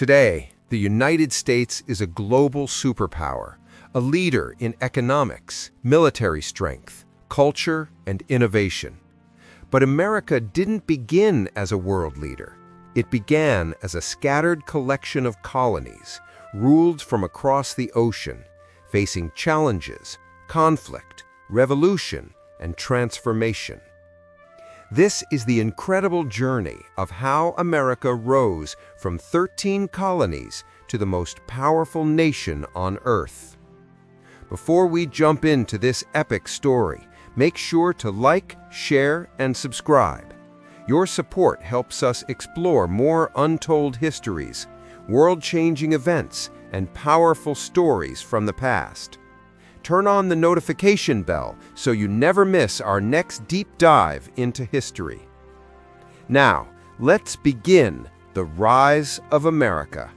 Today, the United States is a global superpower, a leader in economics, military strength, culture, and innovation. But America didn't begin as a world leader. It began as a scattered collection of colonies, ruled from across the ocean, facing challenges, conflict, revolution, and transformation. This is the incredible journey of how America rose from 13 colonies to the most powerful nation on Earth. Before we jump into this epic story, make sure to like, share, and subscribe. Your support helps us explore more untold histories, world-changing events, and powerful stories from the past. Turn on the notification bell so you never miss our next deep dive into history. Now, let's begin the rise of America.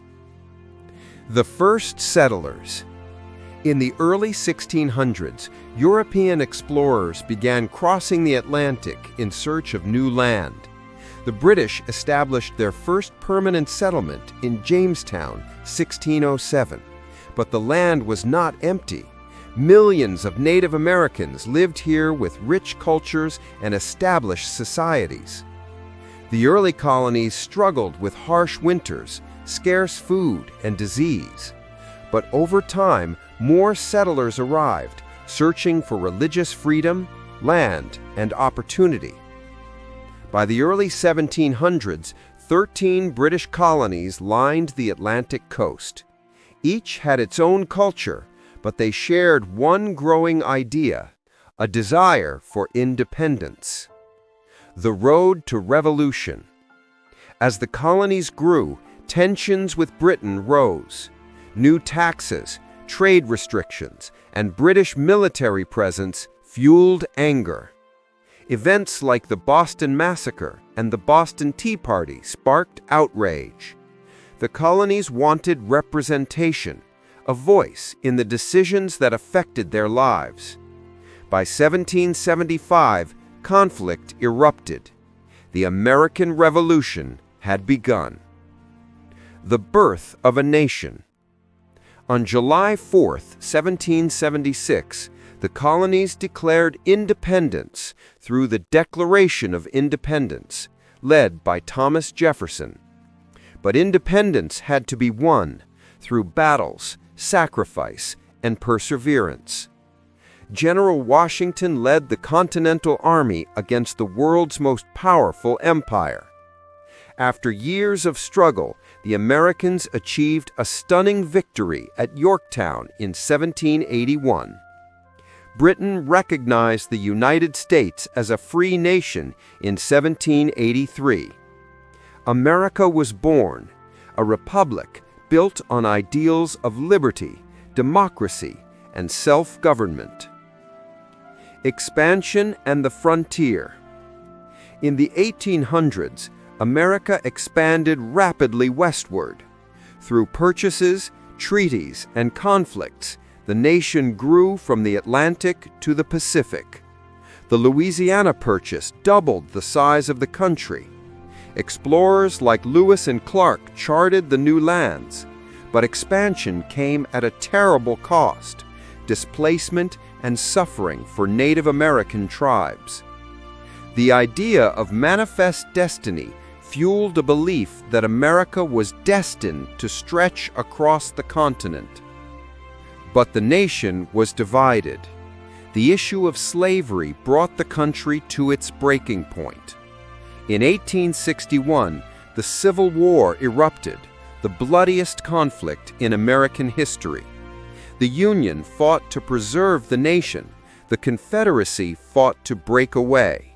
The first settlers. In the early 1600s, European explorers began crossing the Atlantic in search of new land. The British established their first permanent settlement in Jamestown, 1607. But the land was not empty. Millions of Native Americans lived here with rich cultures and established societies. The early colonies struggled with harsh winters, scarce food, and disease. But over time, more settlers arrived, searching for religious freedom, land, and opportunity. By the early 1700s, 13 British colonies lined the Atlantic coast. Each had its own culture, but they shared one growing idea, a desire for independence. The road to revolution. As the colonies grew, tensions with Britain rose. New taxes, trade restrictions, and British military presence fueled anger. Events like the Boston Massacre and the Boston Tea Party sparked outrage. The colonies wanted representation, a voice in the decisions that affected their lives. By 1775, conflict erupted. The American Revolution had begun. The birth of a nation. On July 4, 1776, the colonies declared independence through the Declaration of Independence, led by Thomas Jefferson. But independence had to be won through battles, sacrifice, and perseverance. General Washington led the Continental Army against the world's most powerful empire. After years of struggle, the Americans achieved a stunning victory at Yorktown in 1781. Britain recognized the United States as a free nation in 1783. America was born, a republic built on ideals of liberty, democracy, and self-government. Expansion and the frontier. In the 1800s, America expanded rapidly westward. Through purchases, treaties, and conflicts, the nation grew from the Atlantic to the Pacific. The Louisiana Purchase doubled the size of the country. Explorers like Lewis and Clark charted the new lands, but expansion came at a terrible cost, displacement and suffering for Native American tribes. The idea of manifest destiny fueled a belief that America was destined to stretch across the continent. But the nation was divided. The issue of slavery brought the country to its breaking point. In 1861, the Civil War erupted, the bloodiest conflict in American history. The Union fought to preserve the nation. The Confederacy fought to break away.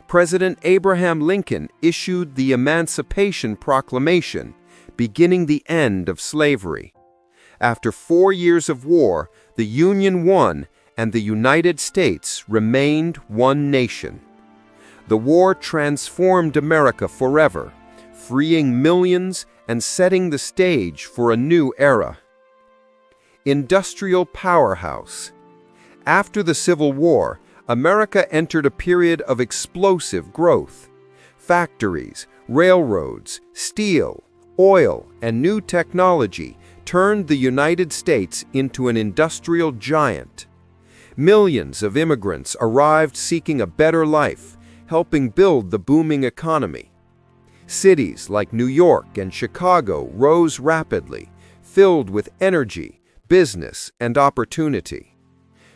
President Abraham Lincoln issued the Emancipation Proclamation, beginning the end of slavery. After 4 years of war, the Union won, and the United States remained one nation. The war transformed America forever, freeing millions and setting the stage for a new era. Industrial powerhouse. After the Civil War, America entered a period of explosive growth. Factories, railroads, steel, oil, and new technology turned the United States into an industrial giant. Millions of immigrants arrived seeking a better life, helping build the booming economy. Cities like New York and Chicago rose rapidly, filled with energy, business, and opportunity.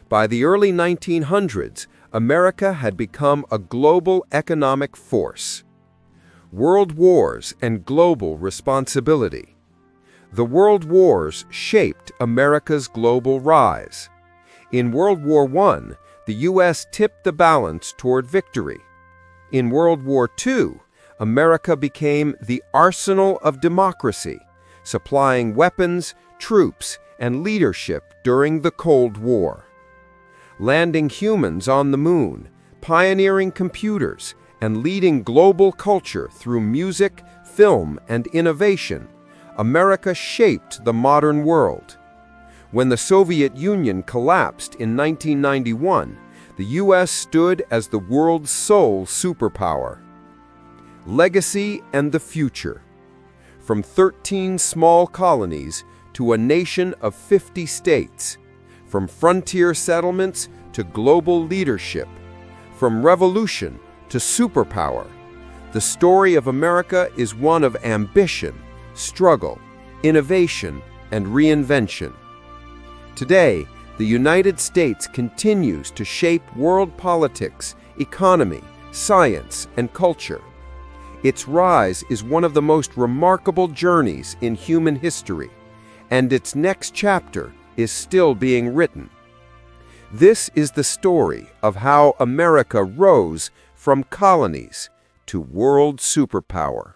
By the early 1900s, America had become a global economic force. World wars and global responsibility. The world wars shaped America's global rise. In World War I, the U.S. tipped the balance toward victory. In World War II, America became the arsenal of democracy, supplying weapons, troops, and leadership during the Cold War. Landing humans on the moon, pioneering computers, and leading global culture through music, film, and innovation, America shaped the modern world. When the Soviet Union collapsed in 1991, the U.S. stood as the world's sole superpower. Legacy and the future. From 13 small colonies to a nation of 50 states, from frontier settlements to global leadership, from revolution to superpower, the story of America is one of ambition, struggle, innovation, and reinvention. Today, the United States continues to shape world politics, economy, science, and culture. Its rise is one of the most remarkable journeys in human history, and its next chapter is still being written. This is the story of how America rose from colonies to world superpower.